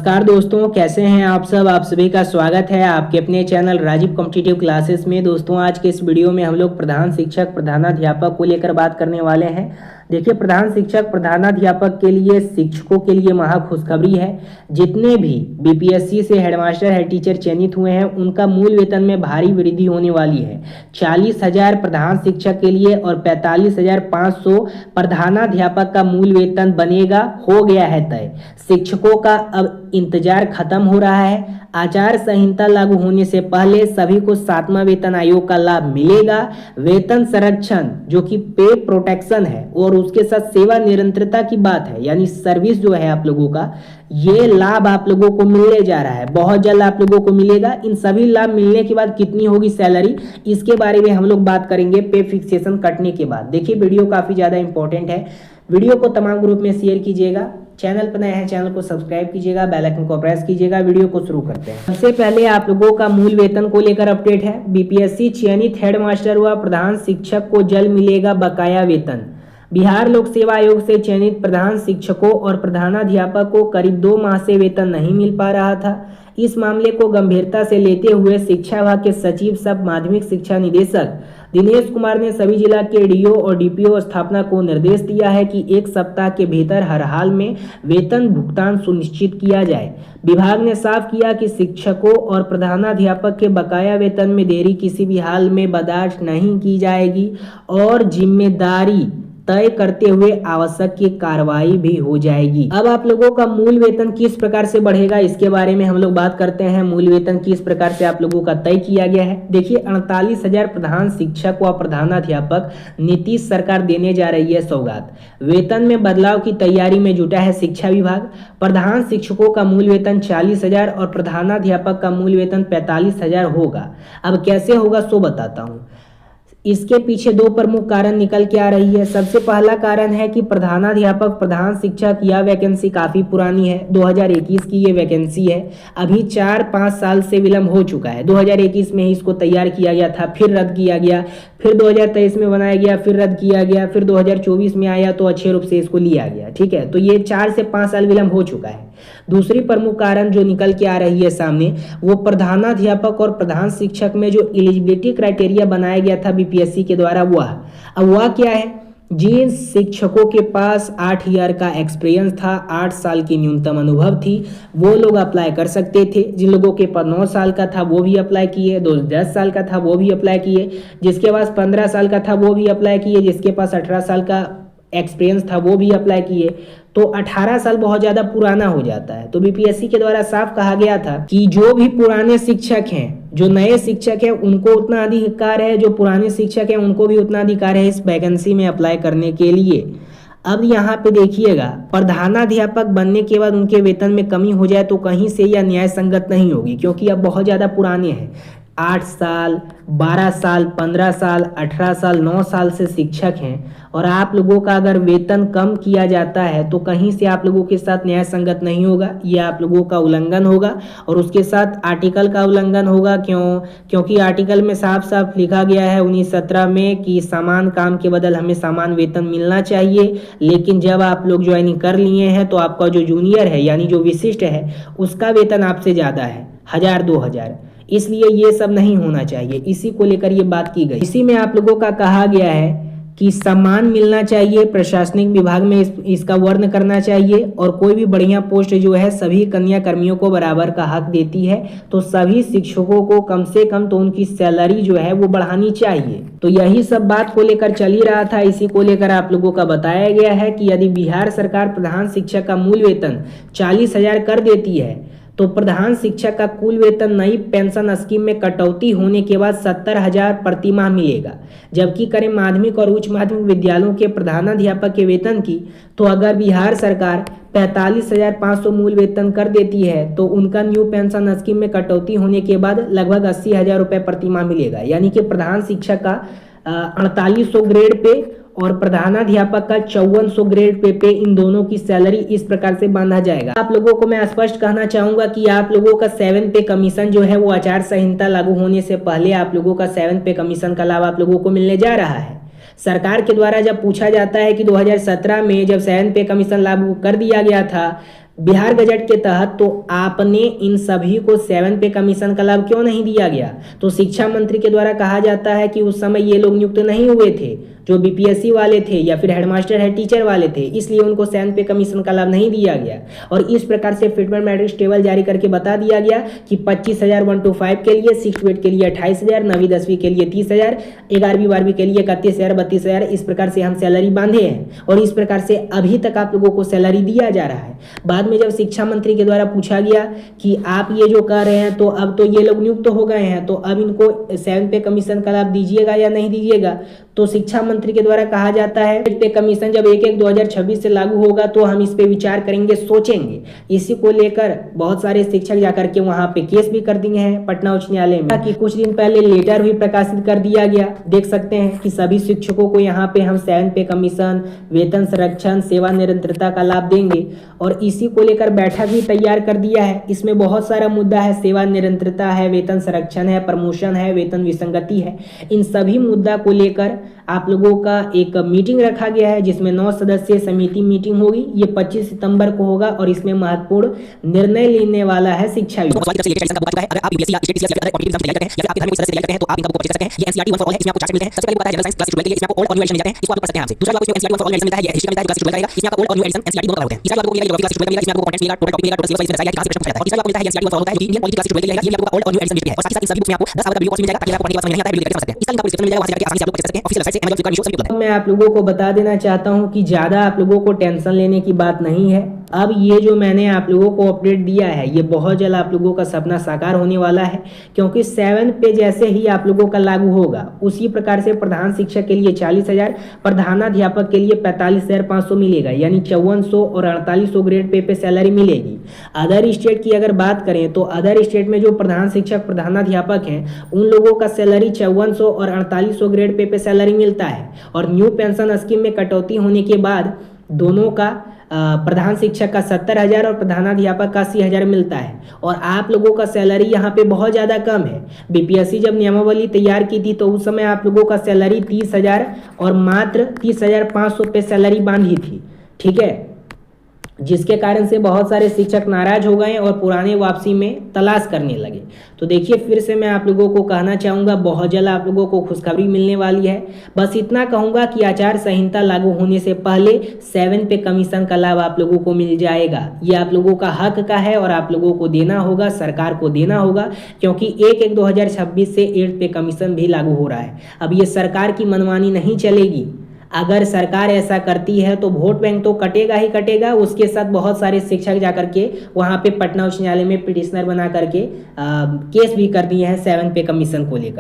नमस्कार दोस्तों, कैसे हैं आप सब। आप सभी का स्वागत है आपके अपने चैनल राजीव कॉम्पिटिटिव क्लासेस में। दोस्तों, आज के इस वीडियो में हम लोग प्रधान शिक्षक प्रधानाध्यापक को लेकर बात करने वाले हैं। देखिए, प्रधान शिक्षक प्रधानाध्यापक के लिए, शिक्षकों के लिए महा खुशखबरी है। जितने भी बीपीएससी से हेडमास्टर हेड टीचर चयनित हुए हैं उनका मूल वेतन में भारी वृद्धि होने वाली है। 40,000 प्रधान शिक्षक के लिए और 45,500 प्रधानाध्यापक का मूल वेतन बनेगा, हो गया है तय। शिक्षकों का अब इंतजार खत्म हो रहा है। आचार संहिता लागू होने से पहले सभी को 7वां वेतन आयोग का लाभ मिलेगा। वेतन संरक्षण जो कि पे प्रोटेक्शन है और उसके साथ सेवा निरंतरता की बात है, यानी सर्विस जो है आप लोगों का, ये लाभ आप लोगों को मिलने जा रहा है। बहुत जल्द आप लोगों को मिलेगा। इन सभी लाभ मिलने के बाद कितनी होगी सैलरी, इसके बारे में हम लोग बात करेंगे पे फिक्सेशन कटने के बाद। देखिए, वीडियो काफी ज्यादा इंपॉर्टेंट है। वीडियो को तमाम ग्रुप में शेयर कीजिएगा। चैनल पर नए हैं, चैनल को सब्सक्राइब कीजिएगा, बेल आइकन को प्रेस कीजिएगा। वीडियो को शुरू करते हैं। सबसे पहले आप लोगों का मूल वेतन को लेकर अपडेट है। बीपीएससी चयनित हेडमास्टर व प्रधान शिक्षक को जल्द मिलेगा बकाया वेतन। बिहार लोक सेवा आयोग से चयनित प्रधान शिक्षकों और प्रधानाध्यापक को करीब 2 माह से वेतन नहीं मिल पा रहा था। इस मामले को गंभीरता से लेते हुए शिक्षा विभाग के सचिव सह माध्यमिक शिक्षा निदेशक दिनेश कुमार ने सभी जिला के डीओ और डीपीओ स्थापना को निर्देश दिया है कि 1 सप्ताह के भीतर हर हाल में वेतन भुगतान सुनिश्चित किया जाए। विभाग ने साफ किया कि शिक्षकों और प्रधानाध्यापक के बकाया वेतन में देरी किसी भी हाल में बर्दाश्त नहीं की जाएगी और जिम्मेदारी तय करते हुए आवश्यक की कार्रवाई भी हो जाएगी। अब आप लोगों का मूल वेतन किस प्रकार से बढ़ेगा, इसके बारे में हम लोग बात करते हैं। मूल वेतन किस प्रकार से आप लोगों का तय किया गया है। देखिए, 48,000 प्रधान शिक्षक व प्रधानाध्यापक नीतीश सरकार देने जा रही है सौगात। वेतन में बदलाव की तैयारी में जुटा है शिक्षा विभाग। प्रधान शिक्षकों का मूल वेतन 40,000 और प्रधानाध्यापक का मूल वेतन 45,000 होगा। अब कैसे होगा सो बताता हूँ। इसके पीछे 2 प्रमुख कारण निकल के आ रही है। सबसे पहला कारण है कि प्रधानाध्यापक प्रधान शिक्षक यह वैकेंसी काफी पुरानी है। 2021 की ये वैकेंसी है। अभी 4-5 साल से विलंब हो चुका है। 2021 में ही इसको तैयार किया गया था, फिर रद्द किया गया, फिर 2023 में बनाया गया, फिर रद्द किया गया, फिर 2024 में आया तो अच्छे रूप से इसको लिया गया। ठीक है, तो ये 4 से 5 साल विलंब हो चुका है। दूसरी प्रमुख कारण जो निकल के आ रही है सामने, वो प्रधानाध्यापक और प्रधान शिक्षक में जो एलिजिबिलिटी क्राइटेरिया बनाया गया था बीपीएससी के द्वारा, वह क्या है। जिन शिक्षकों के पास 8 ईयर का एक्सपीरियंस था, 8 साल की न्यूनतम अनुभव थी, वो लोग अप्लाई कर सकते थे। जिन लोगों के पास 9 साल का था वो भी अप्लाई किए, 10 साल का था वो भी अप्लाई किए, जिसके पास 15 साल का था वो भी अप्लाई किए, जिसके पास 18 साल का एक्सपीरियंस था वो भी अप्लाई किए। तो 18 साल बहुत ज्यादा पुराना हो जाता है। तो बीपीएससी के द्वारा साफ कहा गया था कि जो भी पुराने शिक्षक हैं, जो नए शिक्षक हैं, उनको उतना अधिकार है, जो पुराने शिक्षक हैं उनको भी उतना अधिकार है इस वैकेंसी में अप्लाई करने के लिए। अब यहाँ पे देखिएगा, प्रधानाध्यापक बनने के बाद उनके वेतन में कमी हो जाए तो कहीं से यह न्याय संगत नहीं होगी, क्योंकि अब बहुत ज्यादा पुराने हैं। 8 साल, 12 साल, 15 साल, 18 साल, 9 साल से शिक्षक हैं और आप लोगों का अगर वेतन कम किया जाता है तो कहीं से आप लोगों के साथ न्याय संगत नहीं होगा। ये आप लोगों का उल्लंघन होगा और उसके साथ आर्टिकल का उल्लंघन होगा। क्योंकि आर्टिकल में साफ साफ लिखा गया है 1917 में कि समान काम के बदल हमें समान वेतन मिलना चाहिए। लेकिन जब आप लोग ज्वाइनिंग कर लिए हैं तो आपका जो जूनियर है, यानी जो विशिष्ट है, उसका वेतन आपसे ज़्यादा है, 1000-2000। इसलिए ये सब नहीं होना चाहिए। इसी को लेकर ये बात की गई। इसी में आप लोगों का कहा गया है कि सम्मान मिलना चाहिए, प्रशासनिक विभाग में इसका वर्ण करना चाहिए और कोई भी बढ़िया पोस्ट जो है सभी कन्या कर्मियों को बराबर का हक देती है। तो सभी शिक्षकों को कम से कम तो उनकी सैलरी जो है वो बढ़ानी चाहिए। तो यही सब बात को लेकर चल ही रहा था। इसी को लेकर आप लोगों का बताया गया है कि यदि बिहार सरकार प्रधान शिक्षक का मूल वेतन 40,000 कर देती है तो प्रधान शिक्षक का कुल वेतन नई पेंशन स्कीम में कटौती होने के बाद 70,000 प्रति माह मिलेगा। जबकि करें माध्यमिक और उच्च माध्यमिक विद्यालयों के प्रधानाध्यापक के वेतन की, तो अगर बिहार सरकार 45,500 मूल वेतन कर देती है तो उनका न्यू पेंशन स्कीम में कटौती होने के बाद लगभग 80,000 रुपये प्रति माह मिलेगा। यानी कि प्रधान शिक्षक का 4800 ग्रेड पे और प्रधानाध्यापक का 5400 ग्रेड पे इन दोनों की सैलरी इस प्रकार से बांधा जाएगा। आप लोगों को मैं स्पष्ट कहना चाहूंगा कि आप लोगों का 7 पे कमीशन जो है वो आचार संहिता लागू होने से पहले आप लोगों का 7 पे कमीशन का लाभ आप लोगों को मिलने जा रहा है। सरकार के द्वारा जब पूछा जाता है कि 2017 में जब 7 पे कमीशन लागू कर दिया गया था बिहार गजट के तहत तो आपने इन सभी को 7 पे कमीशन का लाभ क्यों नहीं दिया गया? तो शिक्षा मंत्री के द्वारा कहा जाता है कि उस समय ये लोग नियुक्त नहीं हुए थे, जो बीपीएससी वाले थे या फिर हेडमास्टर हेड टीचर वाले थे, इसलिए उनको 7 पे कमीशन का लाभ नहीं दिया गया। और इस प्रकार से फिटमेंट मैट्रिक्स टेबल जारी करके बता दिया गया कि 25,000 1 to 5 के लिए, 6 to 8 के लिए 28,000, 9वीं 10वीं के लिए 30,000, 11वीं 12वीं के लिए 31,000 32,000, इस प्रकार से हम सैलरी बांधे हैं और इस प्रकार से अभी तक आप लोगों को सैलरी दिया जा रहा है। बाद में जब शिक्षा मंत्री के द्वारा पूछा गया कि आप ये जो कर रहे हैं तो अब तो ये लोग नियुक्त हो गए हैं, तो अब इनको 7 पे कमीशन का लाभ दीजिएगा या नहीं दीजिएगा? तो शिक्षा मंत्री के द्वारा कहा जाता है पे कमीशन जब 1/1/2026 से लागू होगा तो हम इस पे विचार करेंगे, सोचेंगे। इसी को लेकर बहुत सारे शिक्षक जाकर के वहां पे केस भी कर दिए हैं पटना उच्च न्यायालय में। कि कुछ दिन पहले लेटर भी प्रकाशित कर दिया गया, देख सकते हैं कि सभी शिक्षकों को यहाँ पे हम 7 पे कमीशन, वेतन संरक्षण, सेवा निरंतरता का लाभ देंगे और इसी को लेकर बैठक भी तैयार कर दिया है। इसमें बहुत सारा मुद्दा है, सेवा निरंतरता है, वेतन संरक्षण है, प्रमोशन है, वेतन विसंगति है। इन सभी मुद्दा को लेकर आप लोगों का एक मीटिंग रखा गया है जिसमें 9 सदस्यीय समिति मीटिंग होगी। ये 25 सितंबर को होगा और इसमें महत्वपूर्ण निर्णय लेने वाला है शिक्षा विभाग। मैं आप लोगों को बता देना चाहता हूं कि ज़्यादा आप लोगों को टेंशन लेने की बात नहीं है। अब ये जो मैंने आप लोगों को अपडेट दिया है ये बहुत जल्द आप लोगों का सपना साकार होने वाला है, क्योंकि 7 पे जैसे ही आप लोगों का लागू होगा उसी प्रकार से प्रधान शिक्षक के लिए 40,000, प्रधानाध्यापक के लिए 45,500 मिलेगा, यानी 5400 और 4800 ग्रेड पे सैलरी मिलेगी। अदर स्टेट की अगर बात करें तो अदर स्टेट में जो प्रधान शिक्षक प्रधानाध्यापक हैं उन लोगों का सैलरी 5400 और 4800 ग्रेड पे सैलरी मिलता है और न्यू पेंशन स्कीम में कटौती होने के बाद दोनों का प्रधान शिक्षक का 70,000 और प्रधानाध्यापक का 80,000 मिलता है और आप लोगों का सैलरी यहाँ पे बहुत ज़्यादा कम है। बीपीएससी जब नियमावली तैयार की थी तो उस समय आप लोगों का सैलरी 30,000 और मात्र 30,500 पे सैलरी बांधी थी, ठीक है, जिसके कारण से बहुत सारे शिक्षक नाराज हो गए और पुराने वापसी में तलाश करने लगे। तो देखिए फिर से मैं आप लोगों को कहना चाहूँगा बहुत जल्द आप लोगों को खुशखबरी मिलने वाली है। बस इतना कहूँगा कि आचार संहिता लागू होने से पहले 7 पे कमीशन का लाभ आप लोगों को मिल जाएगा। ये आप लोगों का हक का है और आप लोगों को देना होगा, सरकार को देना होगा, क्योंकि 1/1/2026 से 8 पे कमीशन भी लागू हो रहा है। अब ये सरकार की मनमानी नहीं चलेगी। अगर सरकार ऐसा करती है तो वोट बैंक तो कटेगा ही कटेगा, उसके साथ बहुत सारे शिक्षक जाकर के वहाँ पे पटना उच्च न्यायालय में पिटिशनर बना करके केस भी कर दिए हैं 7 पे कमीशन को लेकर।